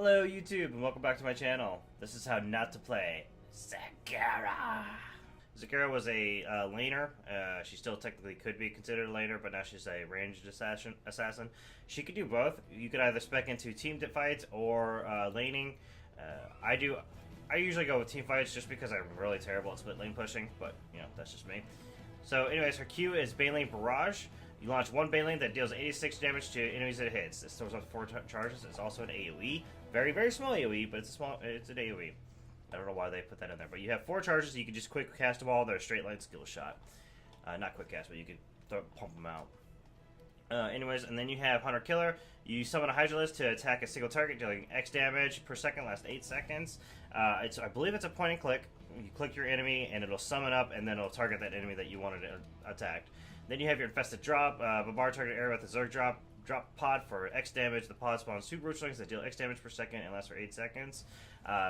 Hello YouTube and welcome back to my channel. This is how not to play Zagara. Zagara was a laner. She still technically could be considered a laner, but now she's a ranged assassin. She could do both. You could either spec into team fights or laning. I usually go with team fights just because I'm really terrible at split lane pushing, but you know, that's just me. So anyways, her Q is Baneling Barrage. You launch one Baneling that deals 86 damage to enemies it hits. It throws up 4 charges. It's also an AoE. Very, very small AoE, but it's an AoE. I don't know why they put that in there, but you have 4 charges. You can just quick cast them all. They're a straight line skill shot. Not quick cast, but you could pump them out. Anyways, and then you have Hunter Killer. You summon a Hydralisk to attack a single target, dealing X damage per second, lasts 8 seconds. I believe it's a point and click. You click your enemy, and it'll summon up, and then it'll target that enemy that you wanted to attack. Then you have your Infested Drop. Bombard target area with a Zerg drop pod for X damage. The pod spawns 2 Roochlings that deal X damage per second and lasts for 8 seconds.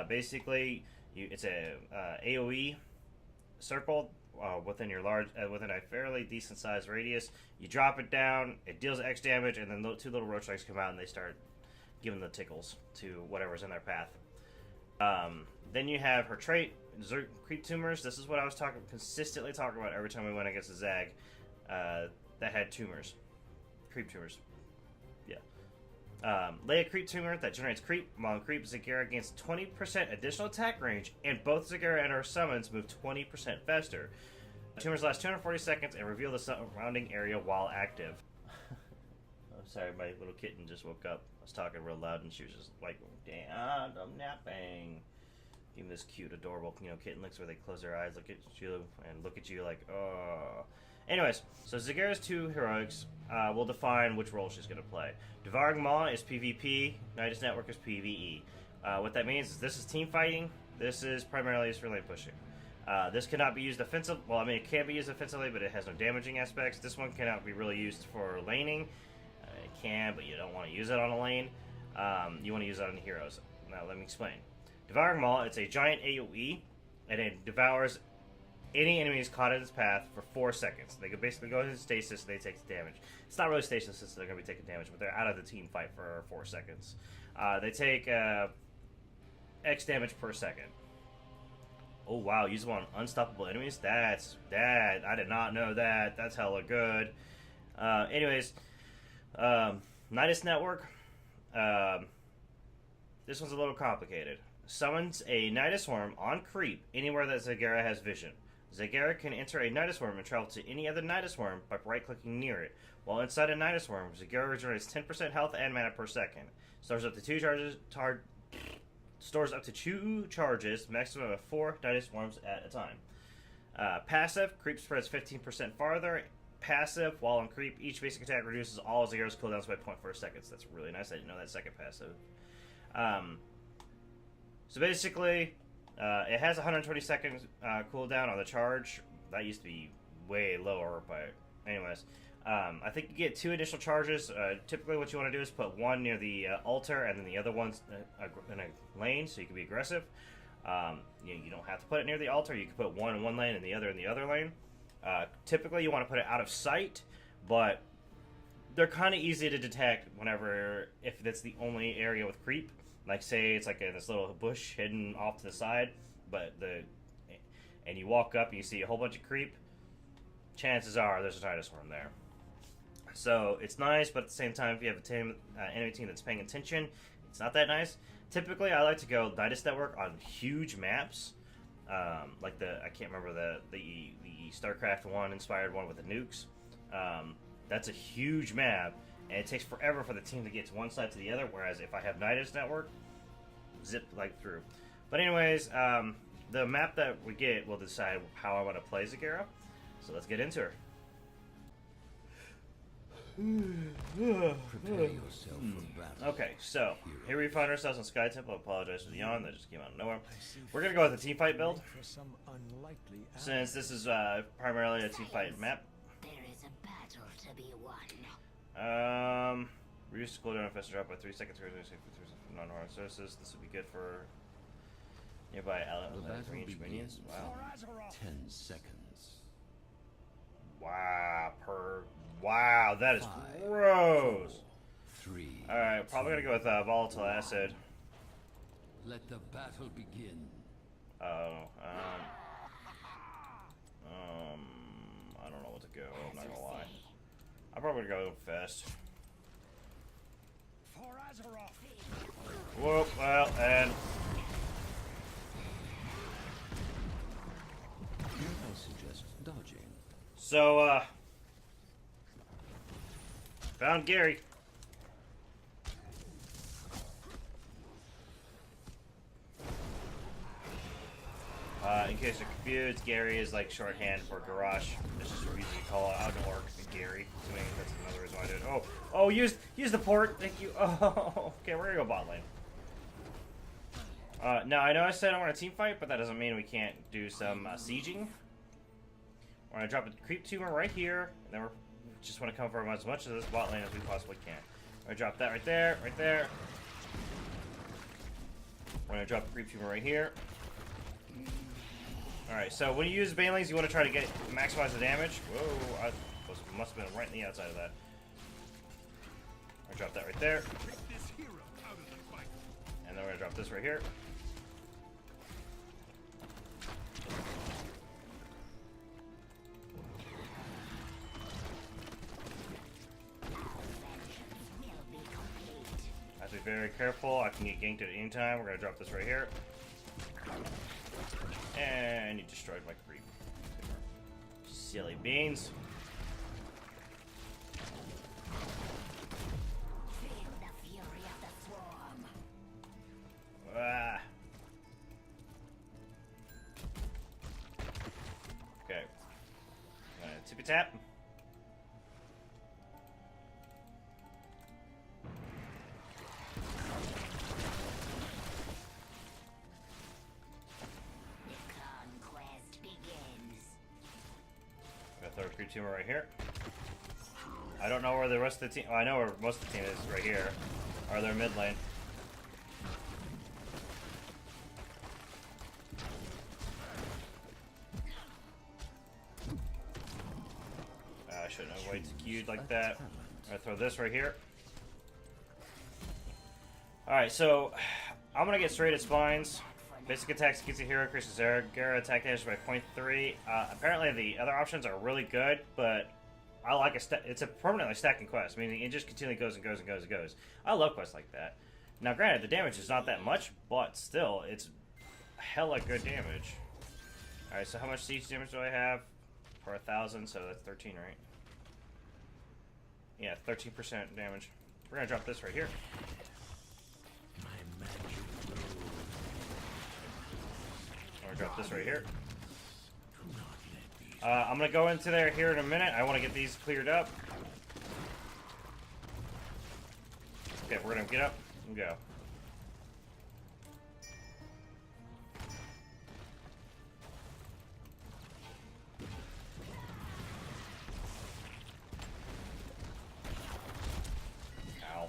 Basically, it's a AoE circle within your within a fairly decent sized radius. You drop it down, it deals X damage, and then 2 little Roochlings come out and they start giving the tickles to whatever's in their path. Then you have her trait, Zerg Creep Tumors. This is what I was consistently talking about every time we went against a Zag that had tumors. Creep Tumors. Yeah. Lay a Creep Tumor that generates creep. While in creep, Zagara gains 20% additional attack range, and both Zagara and her summons move 20% faster. Tumors last 240 seconds and reveal the surrounding area while active. I'm sorry, my little kitten just woke up. I was talking real loud and she was just like, damn, I'm napping. Even this cute, adorable, kitten looks where they close their eyes, look at you like, oh. Anyways, so Zagara's 2 heroics will define which role she's going to play. Devouring Maw is PvP, Nidus Network is PvE. What that means is this is team fighting, this is primarily used for lane pushing. This cannot be used offensive. Well, I mean, it can be used offensively, but it has no damaging aspects. This one cannot be really used for laning. It can, but you don't want to use it on a lane. You want to use it on the heroes. Now, let me explain. Devouring Maw, it's a giant AoE, and it devours any enemies caught in its path for 4 seconds. They could basically go into stasis and they take the damage. It's not really stasis since they're going to be taking damage, but they're out of the team fight for 4 seconds. They take X damage per second. Oh wow, use them on unstoppable enemies? I did not know that. That's hella good. Anyways, Nidus Network. This one's a little complicated. Summons a Nidus Worm on creep anywhere that Zagara has vision. Zagara can enter a Nidus Worm and travel to any other Nidus Worm by right-clicking near it. While inside a Nidus Worm, Zagara regenerates 10% health and mana per second. Stores up to 2 charges, maximum of 4 Nidus Worms at a time. Passive, creep spreads 15% farther. Passive, while on creep, each basic attack reduces all Zagara's cooldowns by 0.4 seconds. That's really nice. I didn't know that second passive. So basically, it has 120 seconds cooldown on the charge. That used to be way lower, but anyways. I think you get 2 initial charges. Typically what you want to do is put one near the altar and then the other one's in a lane, so you can be aggressive. You don't have to put it near the altar. You can put one in one lane and the other in the other lane. Typically you want to put it out of sight, but they're kind of easy to detect if that's the only area with creep. Like say it's like in this little bush hidden off to the side, and you walk up and you see a whole bunch of creep, chances are there's a Nidus Worm there. So it's nice, but at the same time, if you have a enemy team that's paying attention, it's not that nice. Typically, I like to go Nidus Network on huge maps, like I can't remember the StarCraft 1 inspired one with the nukes. That's a huge map, and it takes forever for the team to get to one side to the other, whereas if I have Nidus Network, zip like through. But anyways, the map that we get will decide how I want to play Zagara. So let's get into her. Prepare yourself for battle. Okay, so here we find ourselves in Sky Temple. I apologize for the yawn, that just came out of nowhere. We're going to go with the team fight build, since this is primarily a team fight map. There is a battle to be won. Reduce cooldown infested drop by 3 seconds for non-horror sources. This would be good for nearby ally range minions. Wow. 10 seconds. Wow, that is gross. 3. Alright, probably gonna go with volatile acid. Let the battle begin. Oh, I don't know what to go. I'm not gonna lie. I'm probably gonna go fast. Whoop, well, and I suggest dodging. so, found Gary. In case you're confused, Gary is like shorthand for garage. It's just easy to call out Algork and Gary. To me, that's another reason why I did it. Oh, use the port. Thank you. Oh, okay, we're gonna go bot lane. Now I know I said I want a team fight, but that doesn't mean we can't do some sieging. We're gonna drop a creep tumor right here, and then we just want to cover as much of this bot lane as we possibly can. We're gonna drop that right there, right there. We're gonna drop a creep tumor right here. Alright, so when you use Banelings, you want to try to maximize the damage. Whoa, I must have been right in the outside of that. I drop that right there. And then we're gonna drop this right here. I have to be very careful. I can get ganked at any time. We're gonna drop this right here. And you destroyed my creep. Silly beans. Feel the fury of the swarm. Ah. Okay. Tippy tap. Third creep tumor right here. I don't know where the rest of the team. Oh, I know where most of the team is. Right here, or their mid lane. I shouldn't have waited queued like that. I'm gonna throw this right here. All right, so I'm gonna get straight at spines. Basic attacks against the hero increases Zagara attack damage by 0.3. Apparently the other options are really good, but I like it's a permanently stacking quest, meaning it just continually goes and goes and goes and goes. I love quests like that. Now, granted, the damage is not that much, but still, it's hella good damage. All right, so how much siege damage do I have per 1,000? So that's 13, right? Yeah, 13% damage. We're gonna drop this right here. Drop this right here. I'm gonna go into there here in a minute. I want to get these cleared up. Okay, we're gonna get up and go. Ow.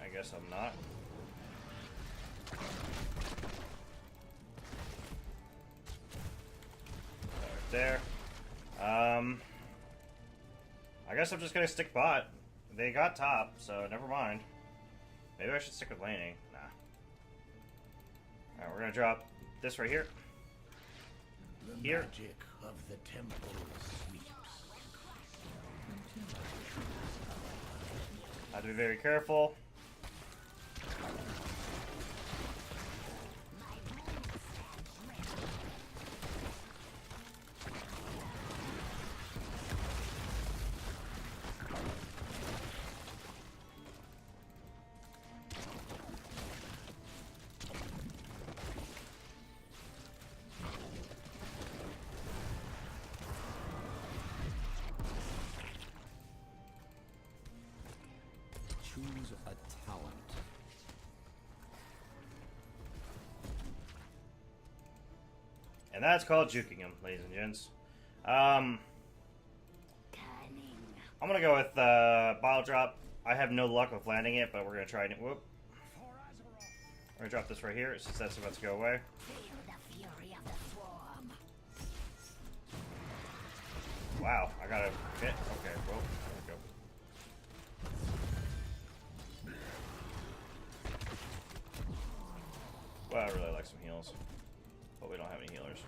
I guess I'm not. Right there. I guess I'm just gonna stick bot. They got top, so never mind. Maybe I should stick with laning. Nah. Alright, we're gonna drop this right here. Here. Magic of the temple sweeps. I have to be very careful. Choose a talent. And that's called juking him, ladies and gents. I'm gonna go with bile drop. I have no luck with landing it, but we're gonna try it. Whoop. We're gonna drop this right here since that's about to go away. Feel the fury of the swarm. Wow, I got a hit. Okay, well, there we go. Well, I really like some heals. But we don't have any healers.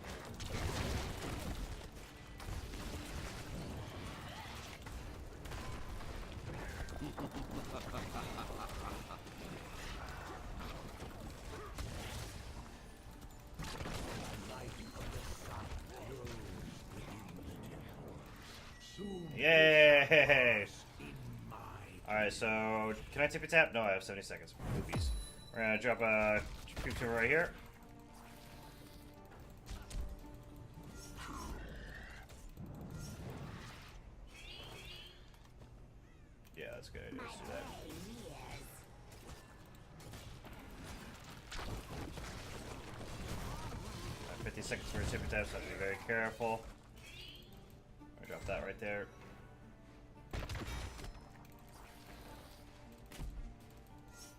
Yay! Alright, so can I tippy tap? No, I have 70 seconds. Oopies. We're gonna drop a creep tumor right here. Yeah, that's a good idea. Let's do that. 50 seconds for a tippy tap, so I have to be very careful. I drop that right there.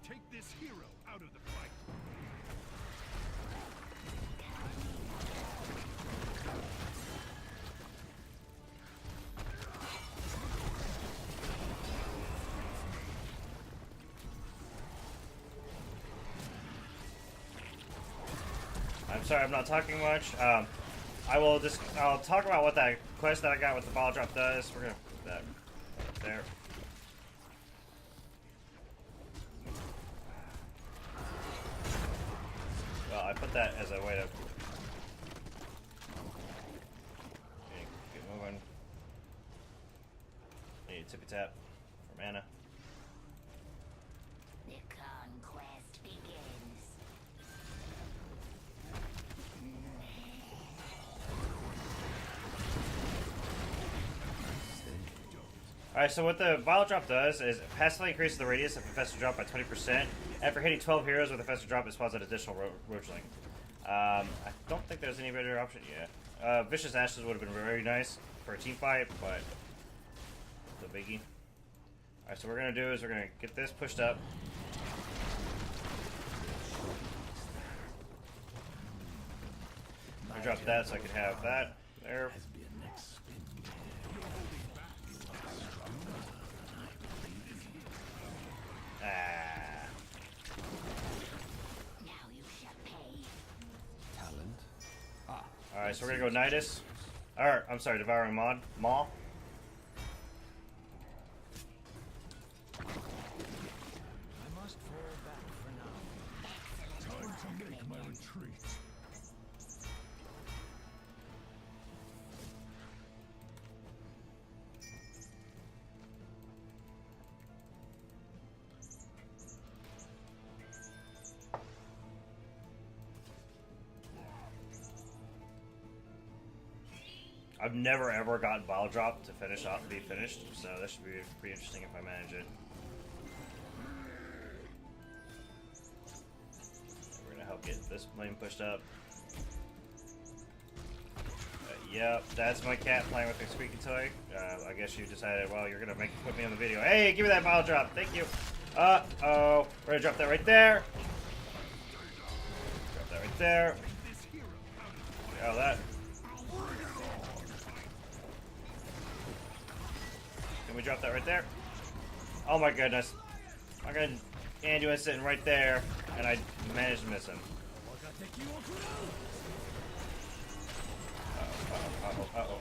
Take this hero out of the fight. I'm sorry, I'm not talking much. I'll talk about what that quest that I got with the ball drop does. We're gonna put that right there. Well, I put that as a way to get moving. Need a tippy tap for mana. The conquest begins. Alright, so what the Vile Drop does is it passively increases the radius of Infested Drop by 20%. After hitting 12 heroes with Infested Drop, it spawns an additional Roachling. I don't think there's any better option. Yeah. Vicious Ashes would have been very nice for a team fight, but the biggie. Alright, so what we're going to do is we're going to get this pushed up. I drop that so I can have that there. Now you shall pay. Talent. Alright, so we're gonna go Nidus. Or, I'm sorry, Devouring Maw. I must fall back for now. Time to make my retreat. I've never ever gotten Vile Drop to finish off and be finished, so that should be pretty interesting if I manage it. We're gonna help get this lane pushed up. Yep, that's my cat playing with a squeaky toy. I guess you decided, well, you're gonna put me on the video. Hey, give me that Vile Drop, thank you. Uh-oh, we're gonna drop that right there. Drop that right there. Oh, that. Can we drop that right there? Oh my goodness. My god, Anduin is sitting right there, and I managed to miss him. Uh-oh.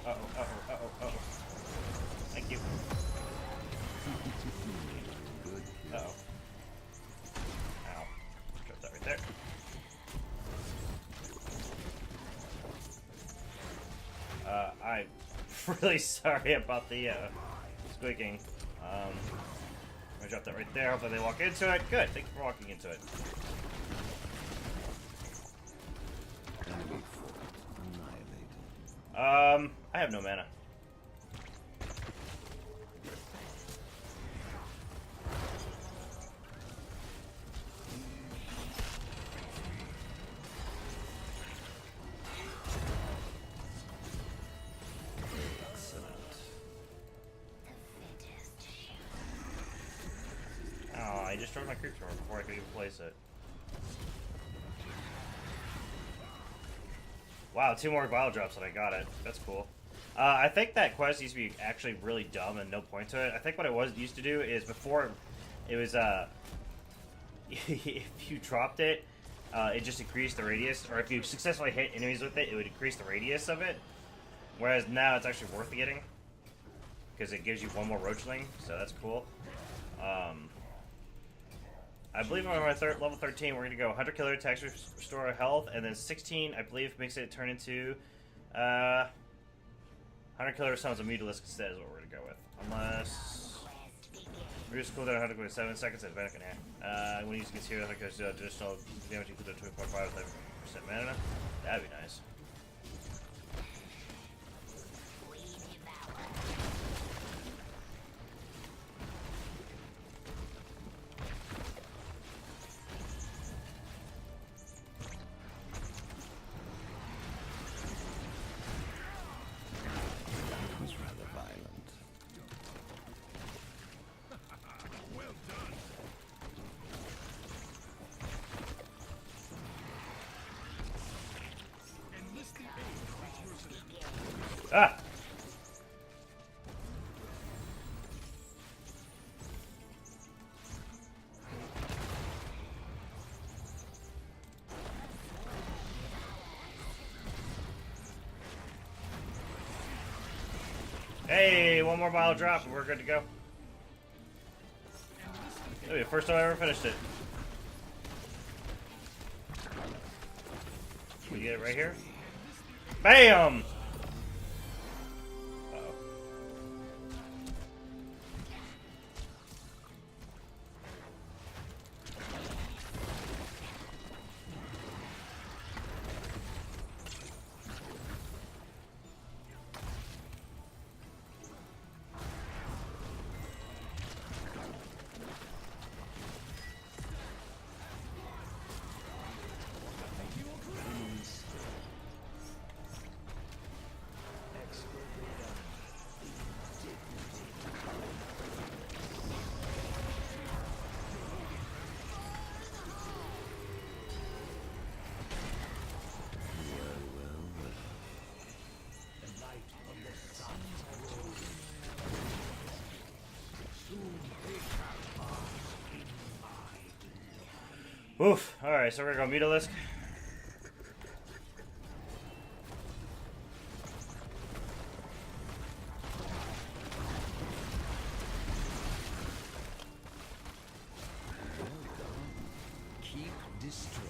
Thank you. Uh-oh. Ow. Drop that right there. I'm really sorry about the, squeaking. I'm gonna drop that right there. Hopefully they walk into it. Good. Thank you for walking into it. Enemy fort annihilated. I have no mana. Oh, I just destroyed my creep tower before I could even place it. Wow, 2 more Vile Drops and I got it. That's cool. I think that quest used to be actually really dumb and no point to it. I think what it was used to do is before it was if you dropped it, it just increased the radius, or if you successfully hit enemies with it, it would increase the radius of it. Whereas now it's actually worth getting because it gives you one more roachling, so that's cool. I believe on my level 13, we're gonna go Hunter Killer, attacks restore health, and then 16, I believe, makes it turn into Hunter Killer summons a Mutalisk instead is what we're gonna go with. Unless reduce cooldown 127 seconds at advantage in hand. When you use hero, Hunter Killer additional damage equal to 2.5 with 11% mana. That'd be nice. Ah! Hey, one more bottle drop and we're good to go. It'll be the first time I ever finished it. We get it right here. BAM! Oof. Alright, so we're gonna go Mutalisk. Keep destroyed.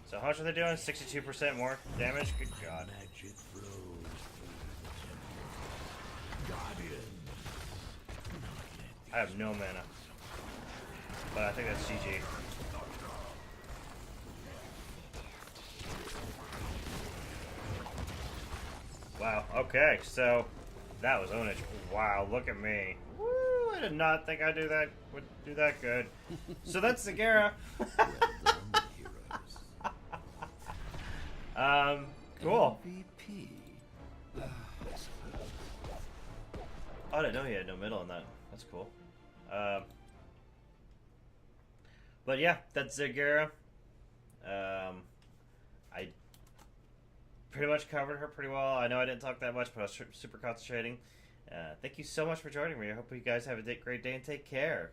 So how much are they doing? 62% more damage? Good god. Magic flows through the Guardian. I have no mana. But I think that's GG. Wow, okay, so that was Onage. Wow, look at me. Woo, I did not think I'd would do that good. So that's Zagara. Cool. MVP. Oh, I didn't know he had no middle on that. That's cool. But yeah, that's Zagara. I pretty much covered her pretty well. I know I didn't talk that much, but I was super concentrating. Thank you so much for joining me. I hope you guys have a great day and take care.